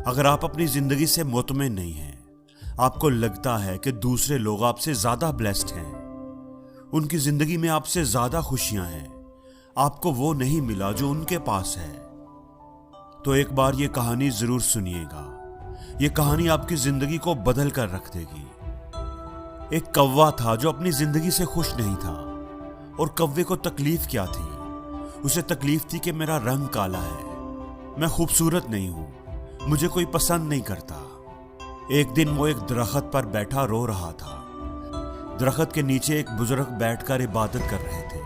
अगर आप अपनी जिंदगी से मुतमईन नहीं हैं, आपको लगता है कि दूसरे लोग आपसे ज्यादा ब्लेस्ड हैं, उनकी जिंदगी में आपसे ज्यादा खुशियां हैं, आपको वो नहीं मिला जो उनके पास है, तो एक बार ये कहानी जरूर सुनिएगा। ये कहानी आपकी जिंदगी को बदल कर रख देगी। एक कौवा था जो अपनी जिंदगी से खुश नहीं था, और कौवे को तकलीफ क्या थी? उसे तकलीफ थी कि मेरा रंग काला है, मैं खूबसूरत नहीं हूं, मुझे कोई पसंद नहीं करता। एक दिन वो एक दरख्त पर बैठा रो रहा था। दरख्त के नीचे एक बुजुर्ग बैठकर इबादत कर रहे थे।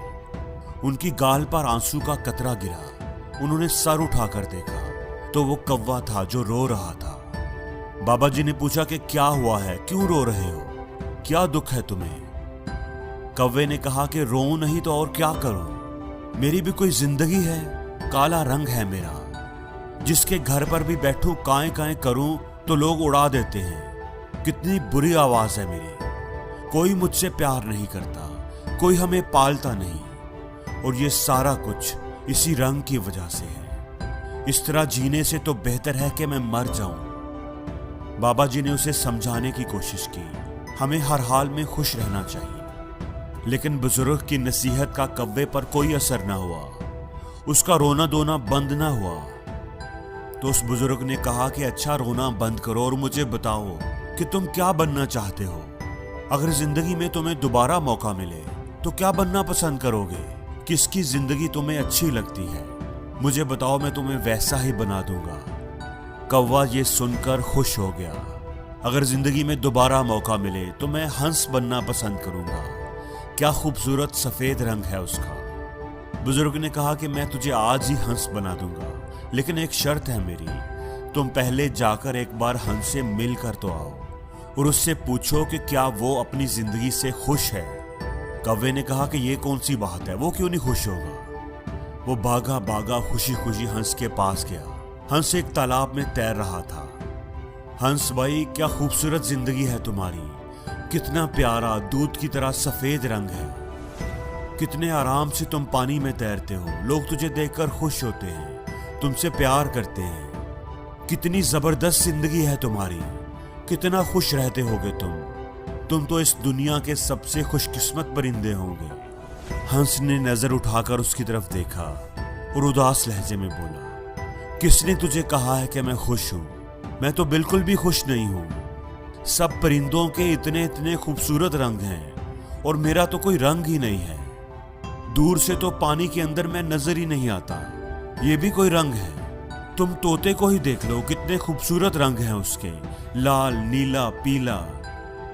उनकी गाल पर आंसू का कतरा गिरा। उन्होंने सर उठाकर देखा तो वो कौवा था जो रो रहा था। बाबा जी ने पूछा कि क्या हुआ है, क्यों रो रहे हो, क्या दुख है तुम्हें? कौवे ने कहा कि रो नहीं तो और क्या करूं, मेरी भी कोई जिंदगी है, काला रंग है मेरा, जिसके घर पर भी बैठूं काएं काएं करूं तो लोग उड़ा देते हैं। कितनी बुरी आवाज है मेरी, कोई मुझसे प्यार नहीं करता, कोई हमें पालता नहीं, और ये सारा कुछ इसी रंग की वजह से है। इस तरह जीने से तो बेहतर है कि मैं मर जाऊं। बाबा जी ने उसे समझाने की कोशिश की, हमें हर हाल में खुश रहना चाहिए। लेकिन बुजुर्ग की नसीहत का कौवे पर कोई असर ना हुआ, उसका रोना धोना बंद ना हुआ। तो उस बुजुर्ग ने कहा कि अच्छा, रोना बंद करो और मुझे बताओ कि तुम क्या बनना चाहते हो। अगर जिंदगी में तुम्हें दोबारा मौका मिले तो क्या बनना पसंद करोगे? किसकी जिंदगी तुम्हें अच्छी लगती है? मुझे बताओ, मैं तुम्हें वैसा ही बना दूंगा। कौवा ये सुनकर खुश हो गया। अगर जिंदगी में दोबारा मौका मिले तो मैं हंस बनना पसंद करूंगा। क्या खूबसूरत सफेद रंग है उसका। बुजुर्ग ने कहा कि मैं तुझे आज ही हंस बना दूंगा, लेकिन एक शर्त है मेरी, तुम पहले जाकर एक बार हंस से मिलकर तो आओ और उससे पूछो कि क्या वो अपनी जिंदगी से खुश है। कौवे ने कहा कि ये कौन सी बात है, वो क्यों नहीं खुश होगा। वो भागा भागा खुशी खुशी हंस के पास गया। हंस एक तालाब में तैर रहा था। हंस भाई, क्या खूबसूरत जिंदगी है तुम्हारी, कितना प्यारा दूध की तरह सफेद रंग है, कितने आराम से तुम पानी में तैरते हो, लोग तुझे देखकर खुश होते हैं, तुमसे प्यार करते हैं, कितनी जबरदस्त जिंदगी है तुम्हारी, कितना खुश रहते होगे तुम तो इस दुनिया के सबसे खुशकिस्मत परिंदे होंगे। हंस ने नजर उठाकर उसकी तरफ देखा और उदास लहजे में बोला, किसने तुझे कहा है कि मैं खुश हूं? मैं तो बिल्कुल भी खुश नहीं हूं। सब परिंदों के इतने इतने खूबसूरत रंग हैं और मेरा तो कोई रंग ही नहीं है। दूर से तो पानी के अंदर मैं नजर ही नहीं आता, ये भी कोई रंग है? तुम तोते को ही देख लो, कितने खूबसूरत रंग हैं उसके, लाल, नीला, पीला,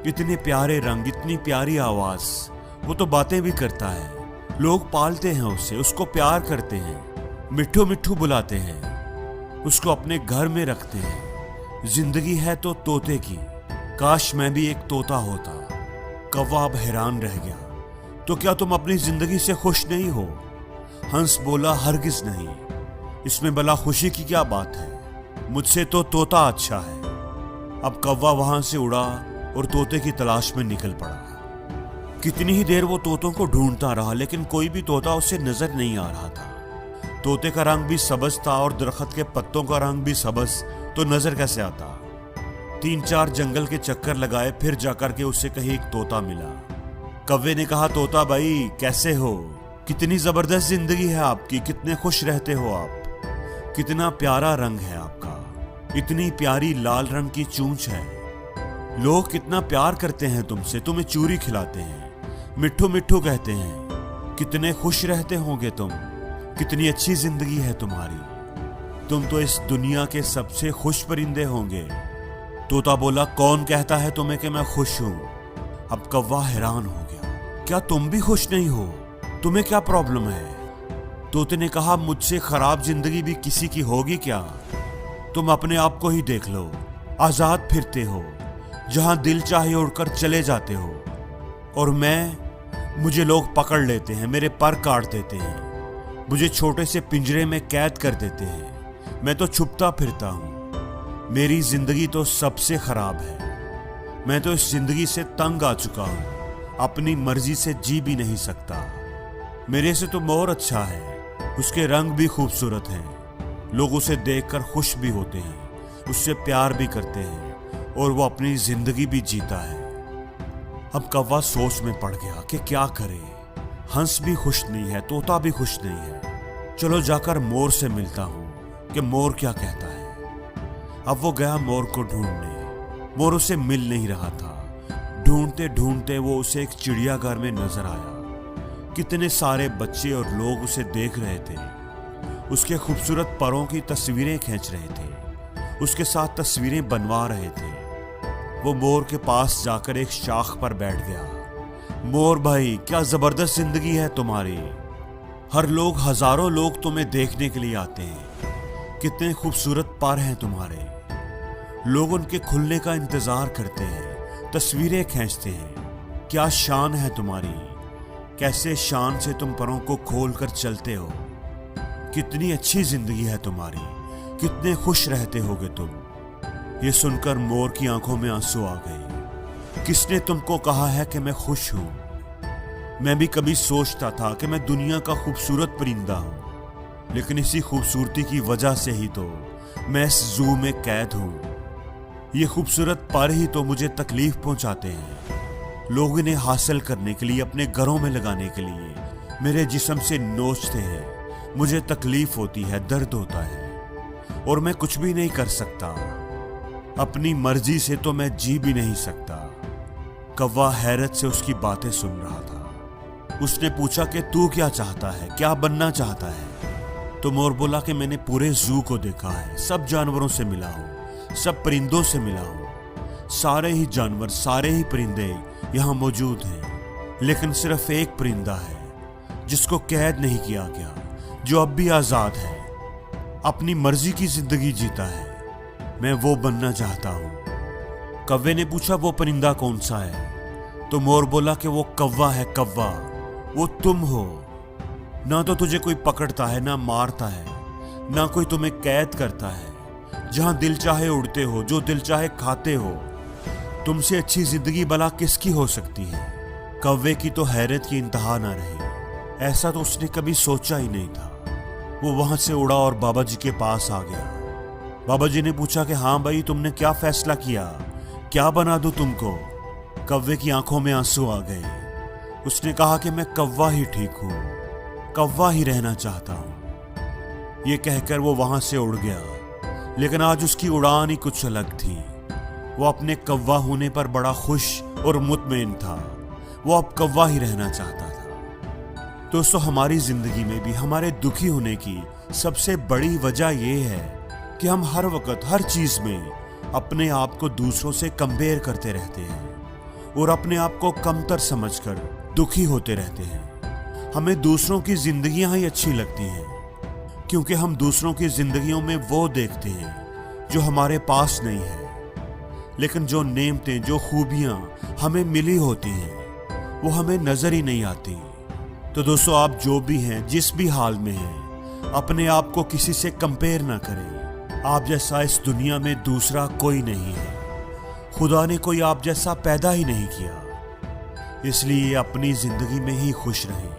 इतने प्यारे रंग, इतनी प्यारी आवाज, वो तो बातें भी करता है, लोग पालते हैं उसे, उसको प्यार करते हैं, मिट्ठू मिट्ठू बुलाते हैं, उसको अपने घर में रखते हैं। जिंदगी है तो तोते की, काश मैं भी एक तोता होता। कौवा अब हैरान रह गया, तो क्या तुम अपनी जिंदगी से खुश नहीं हो? हंस बोला, हरगिज नहीं, इसमें भला खुशी की क्या बात है, मुझसे तो तोता अच्छा है। अब कौवा वहां से उड़ा और तोते की तलाश में निकल पड़ा। कितनी ही देर वो तोतों को ढूंढता रहा, लेकिन कोई भी तोता उसे नजर नहीं आ रहा था। तोते का रंग भी सब्ज था और दरख्त के पत्तों का रंग भी सब्ज, तो नजर कैसे आता? 3-4 जंगल के चक्कर लगाए, फिर जाकर के उससे कहीं एक तोता मिला। कौवे ने कहा, तोता भाई कैसे हो, कितनी जबरदस्त जिंदगी है आपकी, कितने खुश रहते हो आप, कितना प्यारा रंग है आपका, इतनी प्यारी लाल रंग की चूंच है, लोग कितना प्यार करते हैं तुमसे, तुम्हें चूरी खिलाते हैं, मिट्ठू मिट्ठू कहते हैं, कितने खुश रहते होंगे तुम, कितनी अच्छी जिंदगी है तुम्हारी, तुम तो इस दुनिया के सबसे खुश परिंदे होंगे। तोता बोला, कौन कहता है तुम्हें कि मैं खुश हूं? अब कौवा हैरान हो गया, क्या तुम भी खुश नहीं हो? तुम्हें क्या प्रॉब्लम है? तोते ने कहा, मुझसे खराब जिंदगी भी किसी की होगी क्या? तुम अपने आप को ही देख लो, आजाद फिरते हो, जहां दिल चाहे उड़कर चले जाते हो, और मुझे लोग पकड़ लेते हैं, मेरे पर काट देते हैं, मुझे छोटे से पिंजरे में कैद कर देते हैं, मैं तो छुपता फिरता हूं, मेरी जिंदगी तो सबसे खराब है, मैं तो इस जिंदगी से तंग आ चुका हूं, अपनी मर्जी से जी भी नहीं सकता। मेरे से तो मोर अच्छा है, उसके रंग भी खूबसूरत हैं, लोग उसे देखकर खुश भी होते हैं, उससे प्यार भी करते हैं और वो अपनी जिंदगी भी जीता है। अब कौवा सोच में पड़ गया कि क्या करे। हंस भी खुश नहीं है, तोता भी खुश नहीं है। चलो जाकर मोर से मिलता हूँ कि मोर क्या कहता है। अब वो गया मोर को ढूंढने। मोर उसे मिल नहीं रहा था। ढूंढते ढूंढते वो उसे एक चिड़ियाघर में नजर आया। कितने सारे बच्चे और लोग उसे देख रहे थे। उसके खूबसूरत परों की तस्वीरें खींच रहे थे, उसके साथ तस्वीरें बनवा रहे थे। वो मोर के पास जाकर एक शाख पर बैठ गया। मोर भाई, क्या जबरदस्त जिंदगी है तुम्हारी। हर लोग, हजारों लोग तुम्हें देखने के लिए आते हैं। कितने खूबसूरत पर हैं तुम्हारे। लोग उनके खुलने का इंतजार करते हैं, तस्वीरें खींचते हैं। क्या शान है तुम्हारी। कैसे शान से तुम परों को खोल कर चलते हो। कितनी अच्छी जिंदगी है तुम्हारी। कितने खुश रहते होगे तुम। ये सुनकर मोर की आंखों में आंसू आ गए। किसने तुमको कहा है कि मैं खुश हूं। मैं भी कभी सोचता था कि मैं दुनिया का खूबसूरत परिंदा हूं, लेकिन इसी खूबसूरती की वजह से ही तो मैं इस जू में कैद हूं। ये खूबसूरत पर ही तो मुझे तकलीफ पहुंचाते हैं। लोग इन्हें हासिल करने के लिए, अपने घरों में लगाने के लिए मेरे जिस्म से नोचते हैं। मुझे तकलीफ होती है, दर्द होता है और मैं कुछ भी नहीं कर सकता। अपनी मर्जी से तो मैं जी भी नहीं सकता। कौवा हैरत से उसकी बातें सुन रहा था। उसने पूछा कि तू क्या चाहता है, क्या बनना चाहता है। तो मोर बोला कि मैंने पूरे जू को देखा है, सब जानवरों से मिला हूं, सब परिंदों से मिला हूं। सारे ही जानवर, सारे ही परिंदे यहां मौजूद हैं, लेकिन सिर्फ एक परिंदा है जिसको कैद नहीं किया गया, जो अब भी आजाद है, अपनी मर्जी की जिंदगी जीता है। मैं वो बनना चाहता हूं। कौवे ने पूछा वो परिंदा कौन सा है। तो मोर बोला कि वो कौवा है, कौवा। वो तुम हो। ना तो तुझे कोई पकड़ता है, ना मारता है, ना कोई तुम्हें कैद करता है। जहां दिल चाहे उड़ते हो, जो दिल चाहे खाते हो। तुमसे अच्छी जिंदगी भला किसकी हो सकती है। कौवे की तो हैरत की इंतहा ना रही। ऐसा तो उसने कभी सोचा ही नहीं था। वो वहां से उड़ा और बाबा जी के पास आ गया। बाबा जी ने पूछा कि हाँ भाई, तुमने क्या फैसला किया, क्या बना दूं तुमको। कौवे की आंखों में आंसू आ गए। उसने कहा कि मैं कौवा ही ठीक हूं, कौवा ही रहना चाहता हूं। ये कहकर वो वहां से उड़ गया, लेकिन आज उसकी उड़ान ही कुछ अलग थी। वो अपने कौवा होने पर बड़ा खुश और मुतमईन था। वो अब कौवा ही रहना चाहता था। दोस्तों, हमारी जिंदगी में भी हमारे दुखी होने की सबसे बड़ी वजह यह है कि हम हर वक्त, हर चीज में अपने आप को दूसरों से कंपेयर करते रहते हैं और अपने आप को कमतर समझकर दुखी होते रहते हैं। हमें दूसरों की जिंदगियां ही अच्छी लगती हैं, क्योंकि हम दूसरों की जिंदगियों में वो देखते हैं जो हमारे पास नहीं है। लेकिन जो नेमतें, जो खूबियां हमें मिली होती हैं, वो हमें नजर ही नहीं आती। तो दोस्तों, आप जो भी हैं, जिस भी हाल में हैं, अपने आप को किसी से कंपेयर ना करें। आप जैसा इस दुनिया में दूसरा कोई नहीं है। खुदा ने कोई आप जैसा पैदा ही नहीं किया। इसलिए अपनी जिंदगी में ही खुश रहें।